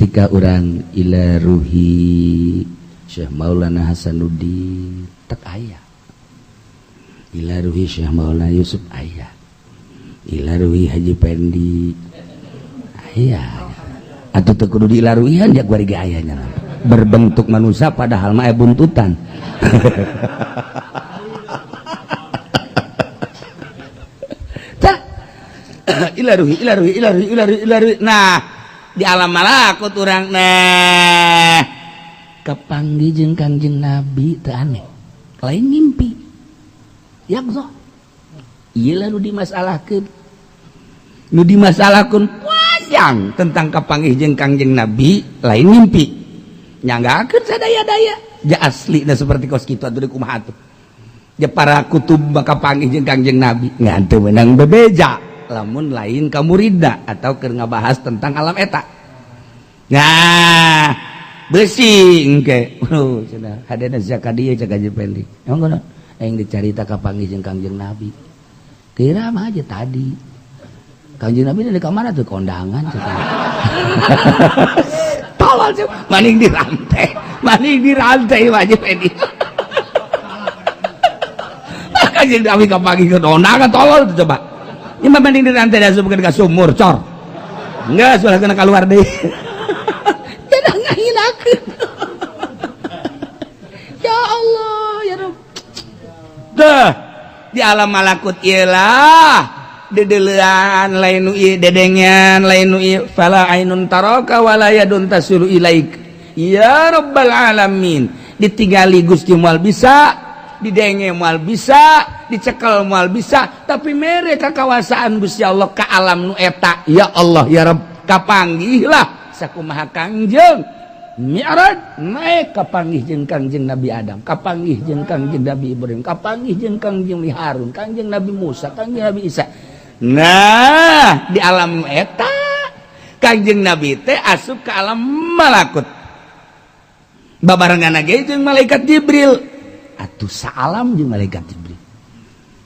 ketika orang ila ruhi Syekh Maulana Hasanuddin tak aya, ila ruhi Syekh Maulana Yusuf aya, ila ruhi Haji Pendi aya, atuh teu kudu diilaruihan jak bari ge ayanya berbentuk manusia padahal mah buntutan. Ilaruhi. Nah, di alam malakut urang nah kapanggih jeung Kangjeng Nabi teu aneh. Lain mimpi. Yakzo. Ieu lah nu dimasalahkeun. Nu dimasalahkeun panjang tentang kapanggih jeung Kangjeng Nabi lain mimpi. Nyanggakeun sadaya-daya. Ja aslina seperti kos kitu atuh kumaha atuh. Ja para kutub kapanggih jeung Kangjeng Nabi nganteu meunang bebeja. Lamun lain kamuridna atau keur ngabahas tentang alam eta. Nah, beusi engke. Cenah hadena zakadieu cak Haji Pendi. Emang kono aing dicarita kapanggih jeung Kangjeng Nabi. Kira mah aja tadi. Kangjeng Nabi di kamar tuh kondangan cenah. Tolol sih, maning dirantai Haji Pendi. Kangjeng Nabi kapanggih kondangan tolol tuh coba. Ini mah mending dirantai dan subkeun ka sumur cor. Enggak, sudah kena keluar deui. Jangan ngahinakeun. Ya Allah, ya Rabb. Dah, di alam malakut ialah dedeleuan lain nu ieu dedengan lain nu ieu fala ainun taraka wala yadun tasulu ilaik. Ya Rabbal alamin. Ditinggali Gusti moal bisa, didenge moal bisa, dicekel moal bisa, tapi mere kakawasaan Gusti Allah ka alam nu eta. Ya Allah ya Rabb, kapanggihlah sakumaha Kangjeng Mi'raj naik kapanggih jeung Kangjeng Nabi Adam, kapanggih jeung Kangjeng Nabi Ibrahim, kapanggih jeung Kangjeng Harun, Kangjeng Nabi Musa, Kangjeng Nabi Isa. Nah, di alam nu eta Kangjeng Nabi teh asup ka alam malakut. Babarengan ge jeung malaikat Jibril. Atuh saalam jeung malaikat Jibril.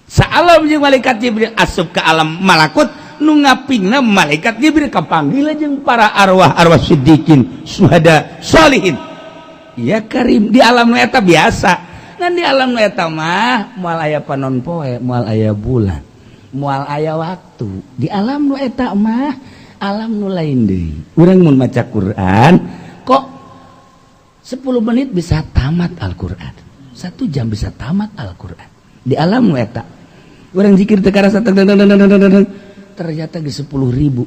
Saalam jeung malaikat Jibril asup ke alam malakut nu ngapingna malaikat Jibril kapanggil jeung para arwah-arwah siddiqin, syuhada, sholihin. Ya Karim, di alam nu eta biasa. Ngan di alam nu eta mah moal aya panon poe, moal aya bulan, moal aya waktu. Di alam nu eta mah alam nu lain deui. Urang mun maca Quran kok 10 menit bisa tamat Al-Qur'an. 1 jam bisa tamat Al-Quran. Di alam nu eta orang zikir teu karasa ternyata ge 10.000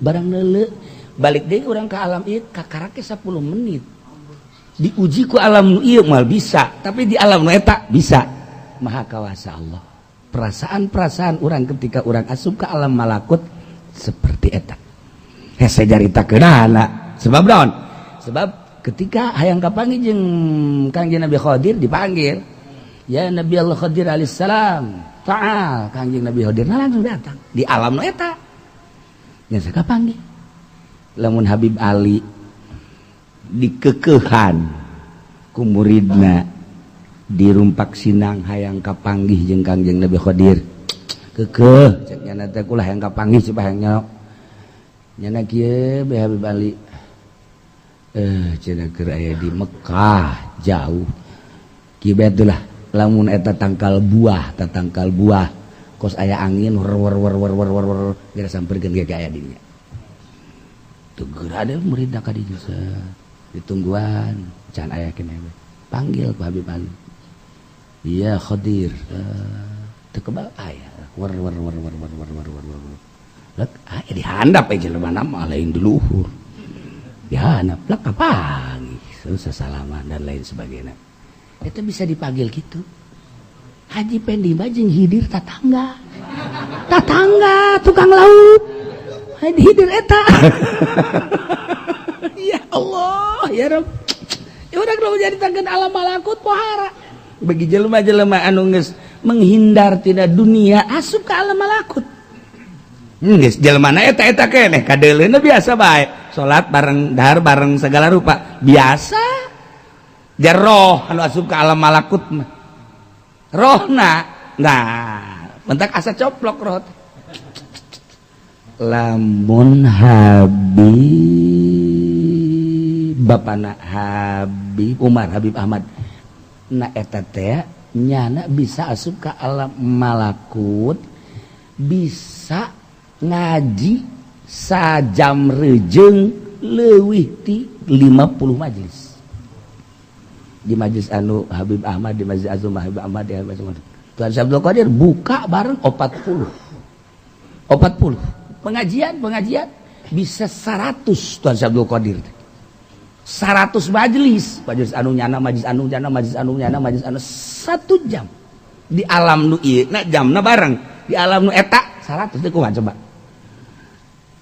barang neuleu balik deui urang ka alam ieu kakarake 10 menit. Diuji ku alam nu ieu moal bisa, tapi di alam nu eta bisa. Maha kawasa Allah. Perasaan-perasaan orang ketika orang asup ke alam malakut seperti eta. Hese jaritakeunana. Sebab naon? Sebab ketika hayang kapanggih jeung Kangjeng Nabi Khadir dipanggil. Ya Nabi Allah Khadir alaihissalam, ta'al. Kangjeng Nabi Khadir langsung datang di alam nu eta. Nya sakapanggih. Lamun Habib Ali dikekeuhan ku muridna di Rumpak Sinang hayang kapanggih jeung Kangjeng Nabi Khadir. Keukeuh cek nya teh kulah hayang kapanggih supaya hayang nyok. Nya kieu be Habib Ali. Cenah keur aya di Mekah jauh. Kieu lah lamun eta tangkal buah kos aya angin wer geura sampeurkeun ge aya dinya. Teu geura ade muridna ka dieu ditungguan can aya keneh panggil ku Habib Ali. Iya Khadir. Teu kebal aya wer lek aya dihandap aja jelema mah lain di luhur. Dihandap lek kapanggih susah salaman dan lain sebagainya. Itu bisa dipanggil gitu. Haji Pendi mah jeung Hidir tatangga tukang laut. Hidir eta. Ya Allah ya Rabb. Ya urang nu nyaritakeun alam malakut pohara. Bagi jelema-jelema anu geus menghindar tina dunia asup ka alam malakut. Geus jelemana eta keneh kadeuleuna biasa bae. Salat bareng dahar bareng segala rupa biasa. Jaroh anu asup ke alam malakut mah rohna nah mentak asa coplok roh lamun Habib bapana Habib Umar Habib Ahmad na eta teh nyana bisa asup ka alam malakut bisa ngaji sajam rejeung leuwih ti 50 majelis di majelis anu Habib Ahmad di majelis Azum Habib Ahmad di Tuan Abdul Qadir buka bareng 40 pengajian bisa 100 Tuan Abdul Qadir 100 majelis anu nyana majelis anu nyana majelis anu 1 jam di alam nu ieu na jamna bareng di alam nu eta 100 teh kumaha coba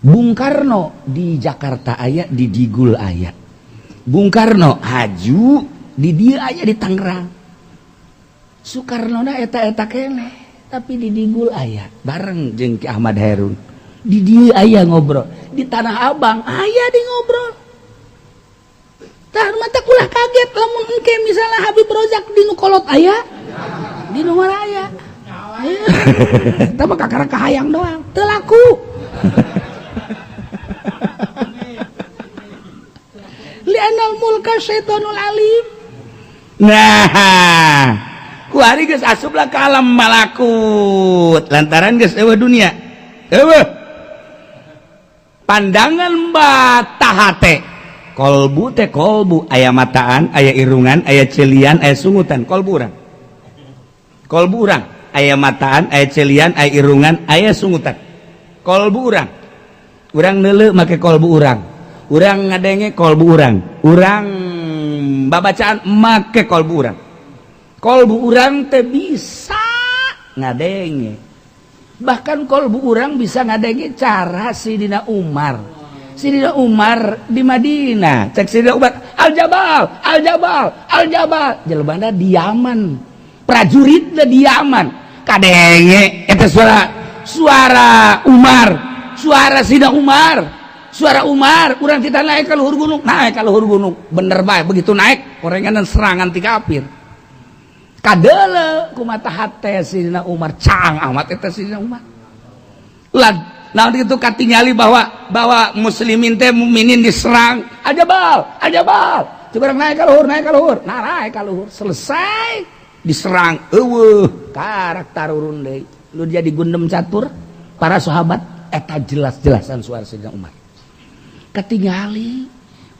Bung Karno di Jakarta aya di Digul aya Bung Karno haju di dia aya di Tangerang Soekarno na eta kene tapi di Digul aya bareng jeung Ki Ahmad Herun di dia aya ngobrol di Tanah Abang aya di ngobrol tah mata kulah kaget lamun engke misalnya Habib Rozak di nu kolot aya di nomor aya tapi kakara kahayang doang teu laku li'anal mulka syaitonul alim nah kuari geus asuplah ka alam malakut lantaran geus eueuh dunia eueuh pandangan mata hate kolbu teh kolbu aya mataan aya irungan aya celian aya sungutan kolbu urang aya mataan aya celian aya irungan aya sungutan kolbu urang neuleuh make kolbu urang ngadenge kolbu urang babacaan make kolbu urang teh bisa ngadenge bahkan kolbu urang bisa ngadenge cara Sidina Umar di Madinah cek Sidina Umar al-jabal jelebana di Yaman prajuritna di Yaman kadenge eta suara Umar suara Sidina Umar urang kita naik ka luhur gunung bener bae begitu naik orenganan serangan ti kafir kadeule kumaha hate Sidina Umar cang amat eta Sidina Umar nah itu katingali bahwa muslimin teh mukminin diserang ajabal coba naik ka luhur selesai diserang eueuh karak tarurun deui lu jadi gundem catur para sahabat eta jelas-jelasan suara Sidina Umar katingali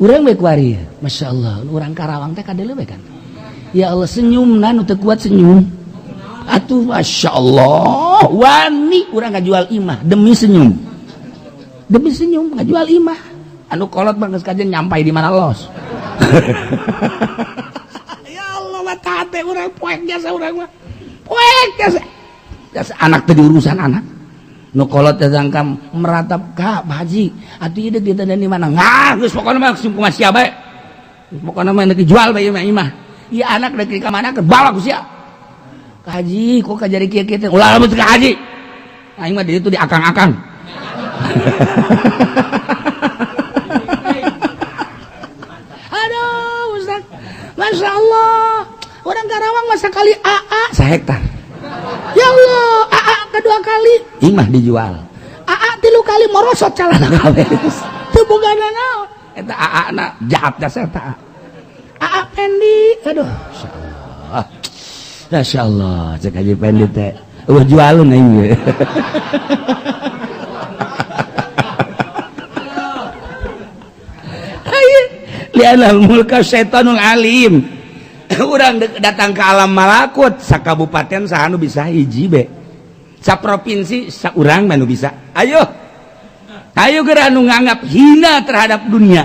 urang we kuari masyaallah urang Karawang teh kadeuleu we kan ya Allah senyumna nu teu kuat senyum atuh masyaallah wani urang ngajual imah demi senyum ngajual imah anu kolot mah geus kajen nyampai di mana los ya Allah mata teh urang poek jasa urang mah poek jasa anak teh diurusan anak nu kolot teh sangka meratap ka Pak Haji atuh ieu deuk ditanda di mana ngah geus pokona mah kumaha sia bae pokona mah neuk dijual bae imah ieu anak deuk ka mana keur bawa ku sia Ka Haji kok kajari kieu-kieu teh ulah lamun ka Haji aing mah di ditu di akang-akang aduh Ustaz Masya Allah orang Karawang masa kali AA sehektar ya Allah AA kedua kali imah dijual AA 3 kali morosot calana kabeh teu bogana naon eta AA na jahat jasa eta AA Pendi aduh masyaallah masyaallah cek Haji Pendi teh jualun aing ge lianal mulka syaitonul alim urang datang ke alam malakut sakabupaten sahanu bisa hiji be saprovinsi saurang manu bisa ayo geura anu nganggap hina terhadap dunia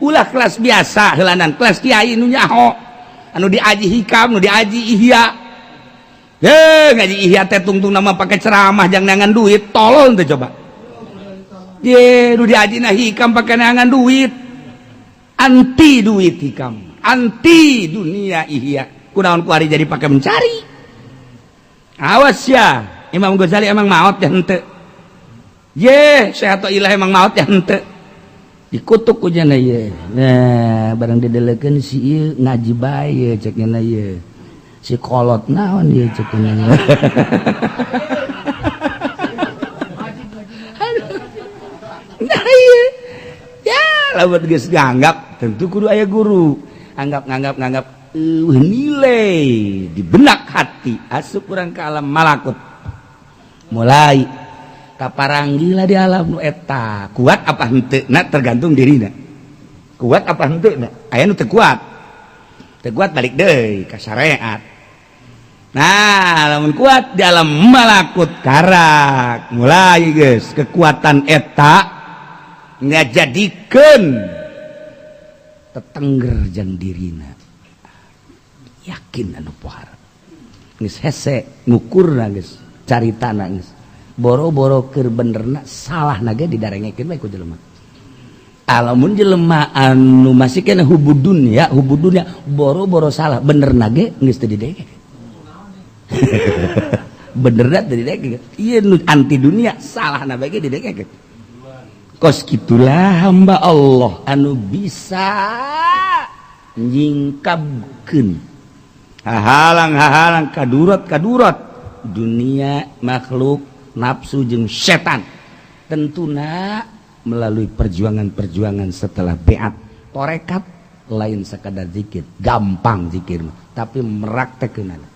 ulah kelas biasa heulanan kelas kiai nu nyaho anu diaji hikam nu diaji ihya ngaji ihya teh tungtung nama pakai ceramah jang neangan duit tolol teh coba nu diaji hikam pakai neangan duit anti duit hikam anti dunia ihya kunaon kuari jadi pakai mencari awas ya Imam Ghazali emang maot ya henteu Syekh Athaillah emang maot ya henteu dikutuk ku cenah ieu nah barang didelekeun si ieu ngaji bae cek cenah ieu si kolot naon ieu cek cenah ieu nah ieu ya lamun geus nganggap tentu kudu aya guru nganggap nilai di benak hati asup urang ka alam malakut mulai kaparanggila di alam nu eta kuat apa henteu na tergantung dirina kuat apa henteu na aya nu teu kuat balik deui ka syariat. Nah lamun kuat di alam malakut karak mulai geus kekuatan eta ngajadikeun tetengger jang dirina yakin anu pohara geus hese ngukurna geus caritana geus boro-boro keur benerna salahna ge didarengekeun bae ku jelema. Alamun jelema anu masih kena hubudunya boro-boro salah benerna ge geus teu didengekeun. Benerna teu didengekeun. Ieu nu anti dunia salahna bae ge didengekeun. Kos kitulah hamba Allah anu bisa nyingkabkeun hahalang kadurat dunia makhluk nafsu jeung setan tentuna melalui perjuangan setelah beat torekat lain sekadar zikir gampang zikir tapi meraktekeunana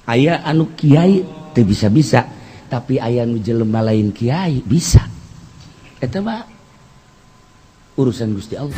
aya anu kiai teu bisa tapi aya anu jelema lain kiai bisa eta mah urusan Gusti Allah.